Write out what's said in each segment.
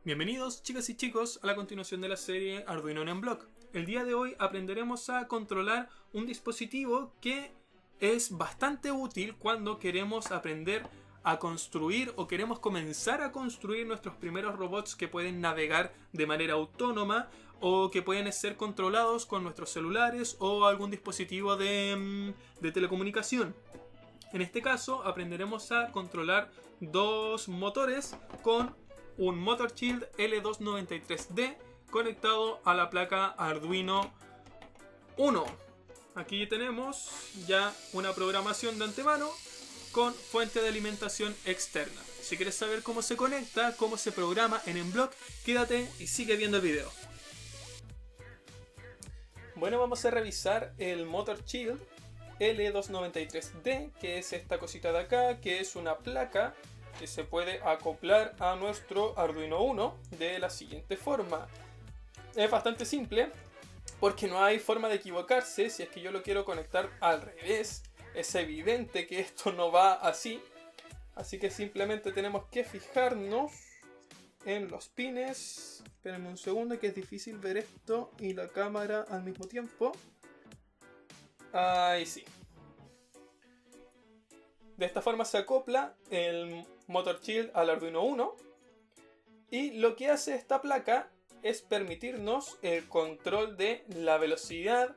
Bienvenidos chicas y chicos a la continuación de la serie Arduino en Block. El día de hoy aprenderemos a controlar un dispositivo que es bastante útil cuando queremos aprender a construir o queremos comenzar a construir nuestros primeros robots que pueden navegar de manera autónoma o que pueden ser controlados con nuestros celulares o algún dispositivo de telecomunicación. En este caso aprenderemos a controlar dos motores con un Motor Shield L293D conectado a la placa Arduino Uno. Aquí tenemos ya una programación de antemano con fuente de alimentación externa. Si quieres saber cómo se conecta, cómo se programa en Mblock, quédate y sigue viendo el video. Bueno, vamos a revisar el Motor Shield L293D, que es esta cosita de acá, que es una placa que se puede acoplar a nuestro Arduino Uno de la siguiente forma. Es bastante simple porque no hay forma de equivocarse si es que yo lo quiero conectar al revés. Es evidente que esto no va así, así que simplemente tenemos que fijarnos en los pines. Espérenme un segundo que es difícil ver esto y la cámara al mismo tiempo. Ahí sí. De esta forma se acopla el Motor Shield al Arduino Uno y lo que hace esta placa es permitirnos el control de la velocidad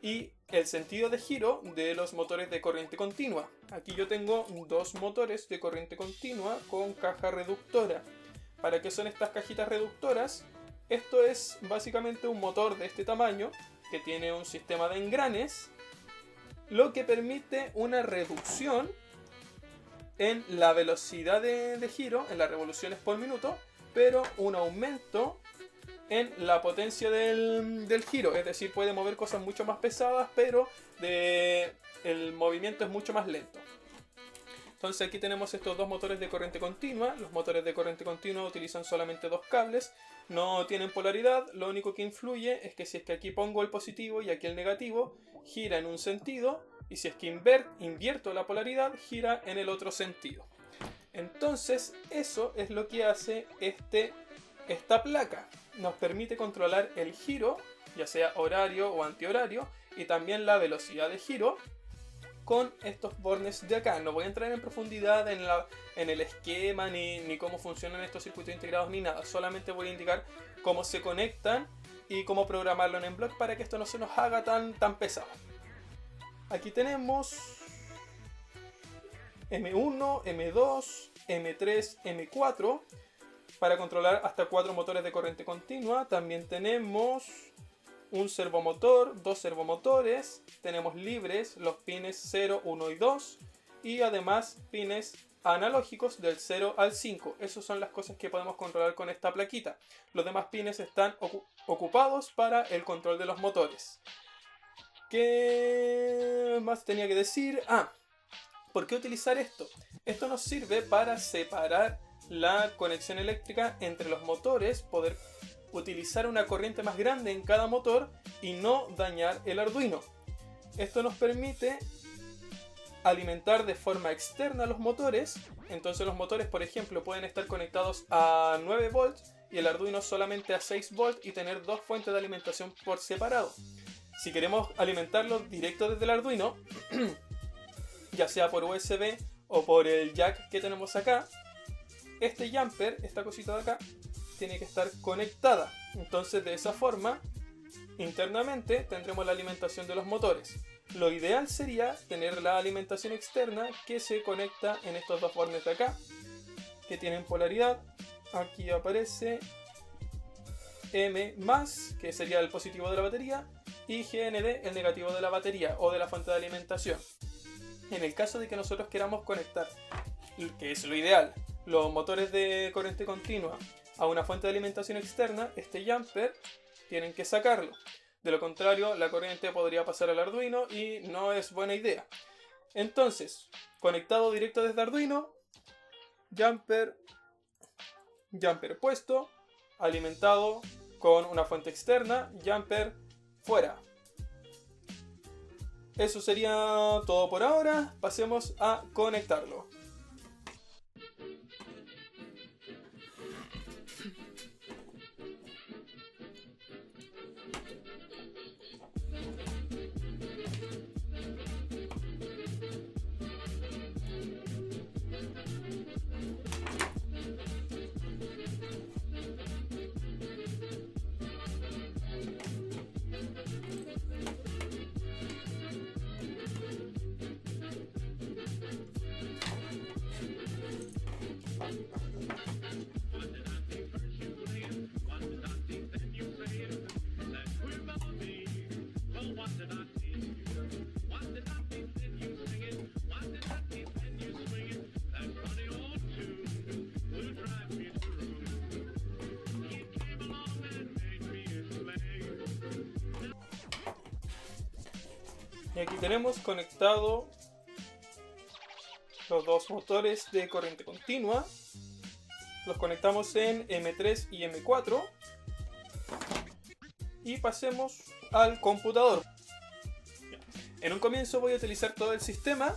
y el sentido de giro de los motores de corriente continua. Aquí yo tengo dos motores de corriente continua con caja reductora. ¿Para qué son estas cajitas reductoras? Esto es básicamente un motor de este tamaño que tiene un sistema de engranes, lo que permite una reducción en la velocidad de giro, en las revoluciones por minuto, pero un aumento en la potencia del giro. Es decir, puede mover cosas mucho más pesadas, pero el movimiento es mucho más lento. Entonces aquí tenemos estos dos motores de corriente continua. Los motores de corriente continua utilizan solamente dos cables, no tienen polaridad. Lo único que influye es que si es que aquí pongo el positivo y aquí el negativo, gira en un sentido, y si es que invierto la polaridad, gira en el otro sentido. Entonces eso es lo que hace esta placa. Nos permite controlar el giro, ya sea horario o antihorario, y también la velocidad de giro con estos bornes de acá. No voy a entrar en profundidad en el esquema ni cómo funcionan estos circuitos integrados ni nada. Solamente voy a indicar cómo se conectan y cómo programarlo en Mblock para que esto no se nos haga tan pesado. Aquí tenemos M1, M2, M3, M4 para controlar hasta 4 motores de corriente continua. También tenemos un servomotor, dos servomotores, tenemos libres los pines 0, 1 y 2 y además pines analógicos del 0 al 5. Esas son las cosas que podemos controlar con esta plaquita. Los demás pines están ocupados para el control de los motores. ¿Qué más tenía que decir? ¿Por qué utilizar esto? Esto nos sirve para separar la conexión eléctrica entre los motores, poder utilizar una corriente más grande en cada motor y no dañar el Arduino. Esto nos permite alimentar de forma externa los motores. Entonces los motores, por ejemplo, pueden estar conectados a 9 volts y el Arduino solamente a 6 volts y tener dos fuentes de alimentación por separado. Si queremos alimentarlo directo desde el Arduino, ya sea por USB o por el jack que tenemos acá, este jumper, esta cosita de acá, tiene que estar conectada. Entonces de esa forma, internamente tendremos la alimentación de los motores. Lo ideal sería tener la alimentación externa que se conecta en estos dos bornes de acá, que tienen polaridad. Aquí aparece M+, que sería el positivo de la batería, y GND, el negativo de la batería o de la fuente de alimentación. En el caso de que nosotros queramos conectar, que es lo ideal, los motores de corriente continua a una fuente de alimentación externa, este jumper tienen que sacarlo. De lo contrario, la corriente podría pasar al Arduino y no es buena idea. Entonces, conectado directo desde Arduino, jumper puesto, alimentado con una fuente externa, jumper fuera. Eso sería todo por ahora. Pasemos a conectarlo. Y aquí tenemos conectado los dos motores de corriente continua. Los conectamos en M3 y M4. Y pasemos al computador. En un comienzo voy a utilizar todo el sistema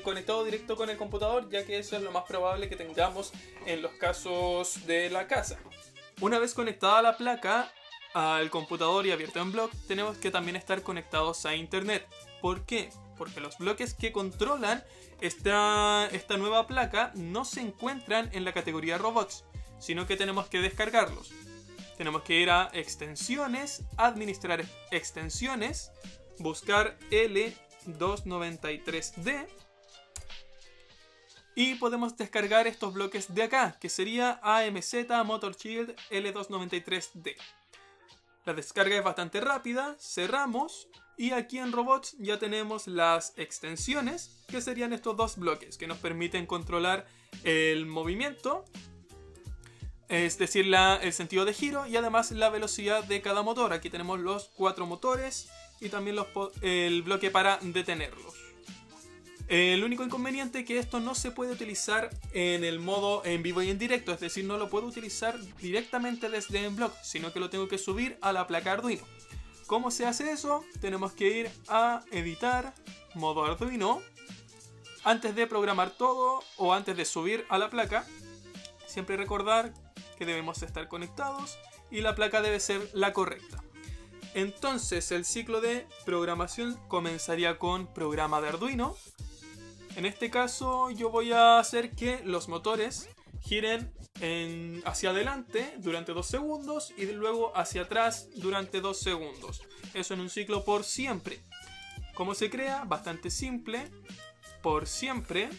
conectado directo con el computador, ya que eso es lo más probable que tengamos en los casos de la casa. Una vez conectada la placa al computador y abierto en block, tenemos que también estar conectados a internet. ¿Por qué? Porque los bloques que controlan esta nueva placa no se encuentran en la categoría robots, sino que tenemos que descargarlos. Tenemos que ir a extensiones, administrar extensiones, buscar L293D y podemos descargar estos bloques de acá, que sería AMZ Motor Shield L293D. La descarga es bastante rápida, cerramos y aquí en robots ya tenemos las extensiones, que serían estos dos bloques que nos permiten controlar el movimiento, es decir, el sentido de giro y además la velocidad de cada motor. Aquí tenemos los 4 motores y también el bloque para detenerlos. El único inconveniente es que esto no se puede utilizar en el modo en vivo y en directo, es decir, no lo puedo utilizar directamente desde Enblock, sino que lo tengo que subir a la placa Arduino. ¿Cómo se hace eso? Tenemos que ir a editar, modo Arduino, antes de programar todo o antes de subir a la placa. Siempre recordar que debemos estar conectados y la placa debe ser la correcta. Entonces el ciclo de programación comenzaría con programa de Arduino. En este caso yo voy a hacer que los motores giren hacia adelante durante 2 segundos y luego hacia atrás durante 2 segundos. Eso en un ciclo por siempre. ¿Cómo se crea? Bastante simple. Por siempre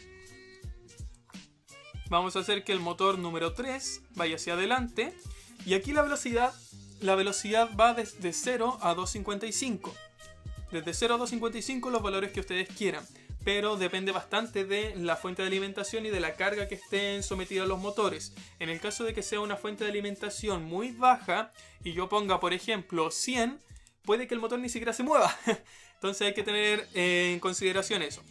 vamos a hacer que el motor número 3 vaya hacia adelante. Y aquí la velocidad va desde 0 a 255. Desde 0 a 255 los valores que ustedes quieran. Pero depende bastante de la fuente de alimentación y de la carga que estén sometidos los motores. En el caso de que sea una fuente de alimentación muy baja y yo ponga, por ejemplo, 100, puede que el motor ni siquiera se mueva. Entonces hay que tener en consideración eso.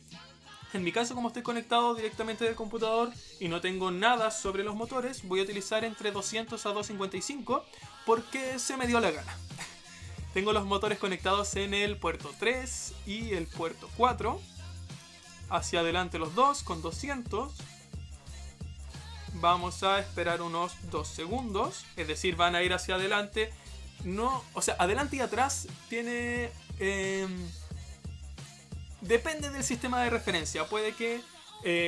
En mi caso, como estoy conectado directamente del computador y no tengo nada sobre los motores, voy a utilizar entre 200 a 255 porque se me dio la gana. Tengo los motores conectados en el puerto 3 y el puerto 4. Hacia adelante los dos con 200. Vamos a esperar unos 2 segundos. Es decir, van a ir hacia adelante. No, o sea, adelante y atrás tiene... depende del sistema de referencia. Puede que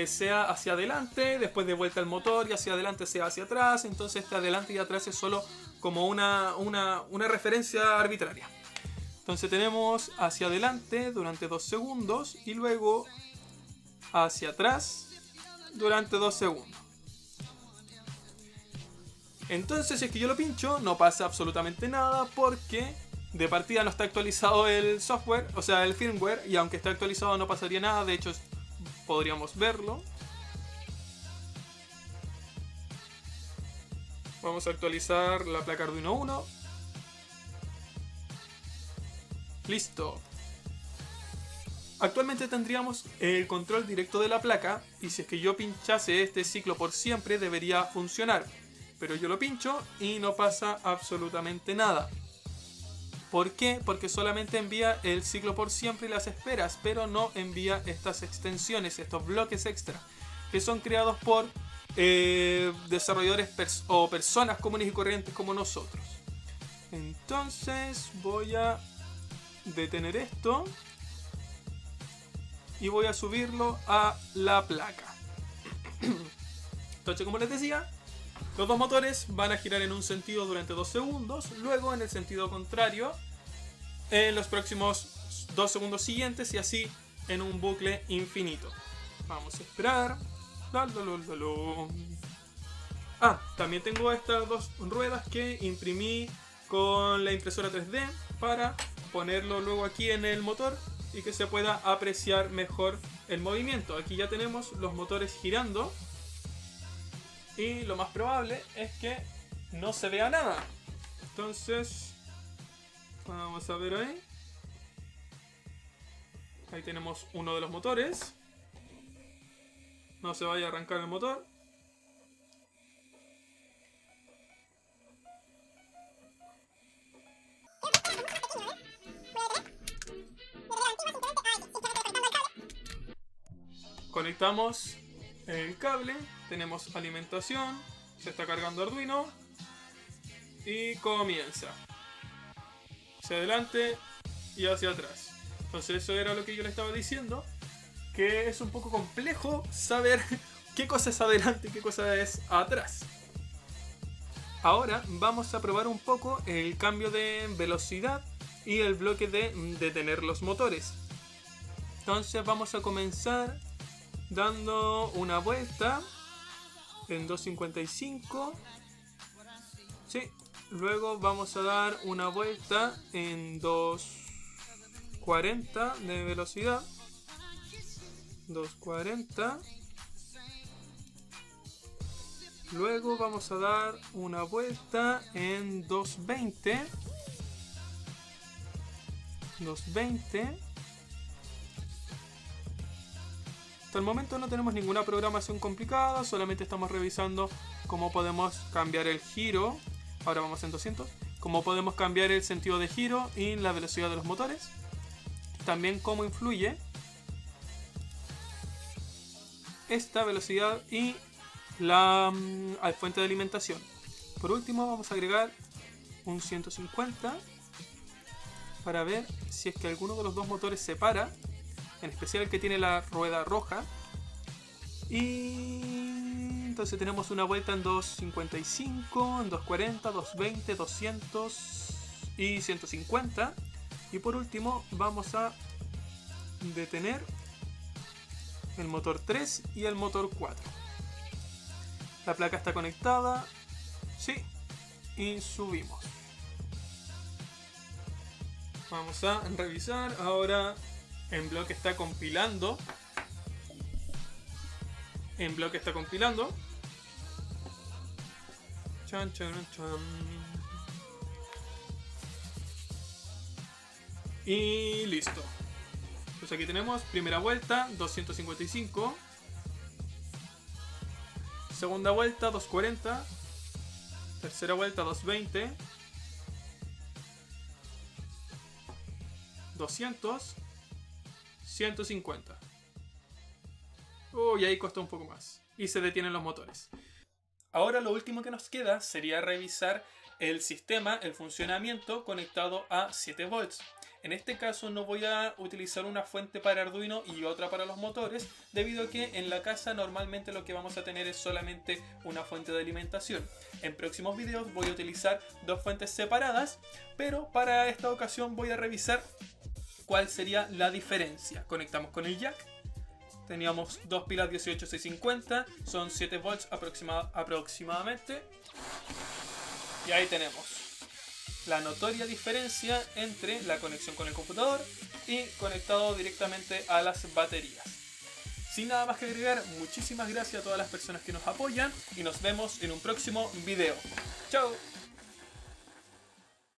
sea hacia adelante, después de vuelta al motor y hacia adelante sea hacia atrás. Entonces este adelante y atrás es solo como una referencia arbitraria. Entonces tenemos hacia adelante durante 2 segundos y luego hacia atrás durante 2 segundos. Entonces si es que yo lo pincho no pasa absolutamente nada porque de partida no está actualizado el software, o sea el firmware, y aunque esté actualizado no pasaría nada. De hecho podríamos verlo. Vamos a actualizar la placa Arduino 1. Listo. Actualmente tendríamos el control directo de la placa y si es que yo pinchase este ciclo por siempre debería funcionar. Pero yo lo pincho y no pasa absolutamente nada. ¿Por qué? Porque solamente envía el ciclo por siempre y las esperas, pero no envía estas extensiones, estos bloques extra, que son creados por desarrolladores o personas comunes y corrientes como nosotros. Entonces voy a detener esto y voy a subirlo a la placa. Entonces, como les decía, los dos motores van a girar en un sentido durante 2 segundos, luego en el sentido contrario en los próximos 2 segundos siguientes y así en un bucle infinito. Vamos a esperar. También tengo estas 2 ruedas que imprimí con la impresora 3D para ponerlo luego aquí en el motor y que se pueda apreciar mejor el movimiento. Aquí ya tenemos los motores girando y lo más probable es que no se vea nada. Entonces vamos a ver ahí. Ahí tenemos uno de los motores. No se vaya a arrancar el motor. Conectamos el cable, tenemos alimentación, se está cargando Arduino y comienza hacia adelante y hacia atrás. Entonces eso era lo que yo le estaba diciendo, que es un poco complejo saber qué cosa es adelante y qué cosa es atrás. Ahora vamos a probar un poco el cambio de velocidad y el bloque de detener los motores. Entonces vamos a comenzar dando una vuelta en 2.55. Sí, luego vamos a dar una vuelta en 2.40 de velocidad. 2.40. Luego vamos a dar una vuelta en 2.20. 2.20. Hasta el momento no tenemos ninguna programación complicada, solamente estamos revisando cómo podemos cambiar el giro. Ahora vamos en 200. Cómo podemos cambiar el sentido de giro y la velocidad de los motores. También cómo influye esta velocidad y la fuente de alimentación. Por último vamos a agregar un 150 para ver si es que alguno de los dos motores se para, en especial el que tiene la rueda roja. Y entonces tenemos una vuelta en 2.55, en 2.40, 2.20, 200 y 150. Y por último vamos a detener el motor 3 y el motor 4. La placa está conectada. Sí. Y subimos. Vamos a revisar. Ahora en bloque está compilando. En bloque está compilando. Chan, chan, chan. Y listo. Pues aquí tenemos primera vuelta 255. Segunda vuelta 240. Tercera vuelta 220. 200. 150. Uy, ahí costó un poco más. Y se detienen los motores. Ahora lo último que nos queda sería revisar el sistema, el funcionamiento conectado a 7 volts. En este caso no voy a utilizar una fuente para Arduino y otra para los motores, debido a que en la casa normalmente lo que vamos a tener es solamente una fuente de alimentación. En próximos videos voy a utilizar dos fuentes separadas, pero para esta ocasión voy a revisar cuál sería la diferencia. Conectamos con el jack. Teníamos dos pilas 18650, son 7 volts aproximadamente. Y ahí tenemos la notoria diferencia entre la conexión con el computador y conectado directamente a las baterías. Sin nada más que agregar, muchísimas gracias a todas las personas que nos apoyan y nos vemos en un próximo video. ¡Chao!